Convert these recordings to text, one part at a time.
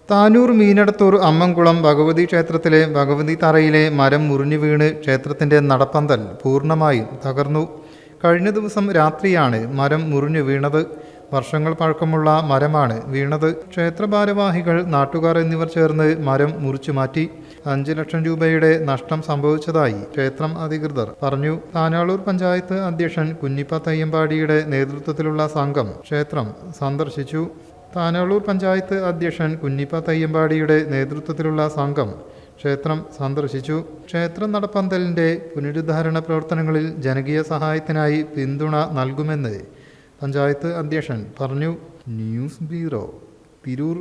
താനൂർ മീനടത്തൂർ അമ്മംകുളം ഭഗവതി ക്ഷേത്രത്തിലെ ഭഗവതി തറയിലെ മരം മുറിഞ്ഞു വീണ് ക്ഷേത്രത്തിൻ്റെ നടപ്പന്തൽ പൂർണ്ണമായും തകർന്നു. കഴിഞ്ഞ ദിവസം രാത്രിയാണ് മരം മുറിഞ്ഞു വീണത്. വർഷങ്ങൾ പഴക്കമുള്ള മരമാണ് വീണത്. ക്ഷേത്ര ഭാരവാഹികൾ, നാട്ടുകാർ എന്നിവർ ചേർന്ന് മരം മുറിച്ചു മാറ്റി. 5 ലക്ഷം രൂപയുടെ നഷ്ടം സംഭവിച്ചതായി ക്ഷേത്രം അധികൃതർ പറഞ്ഞു. താനാളൂർ പഞ്ചായത്ത് അധ്യക്ഷൻ കുഞ്ഞിപ്പ തയ്യമ്പാടിയുടെ നേതൃത്വത്തിലുള്ള സംഘം ക്ഷേത്രം സന്ദർശിച്ചു. താനാളൂർ പഞ്ചായത്ത് അധ്യക്ഷൻ കുഞ്ഞിപ്പ തയ്യമ്പാടിയുടെ നേതൃത്വത്തിലുള്ള സംഘം ക്ഷേത്രം സന്ദർശിച്ചു. ക്ഷേത്ര നടപ്പന്തലിൻ്റെ പുനരുദ്ധാരണ പ്രവർത്തനങ്ങളിൽ ജനകീയ സഹായത്തിനായി പിന്തുണ നൽകുമെന്ന് പഞ്ചായത്ത് അധ്യക്ഷൻ പറഞ്ഞു. News bureau, Tirur.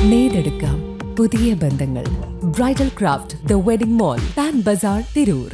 നെയ്തെടുക്കാം പുതിയ ബന്ധങ്ങൾ. Bridal craft, the wedding mall, Pan Bazaar, Tirur.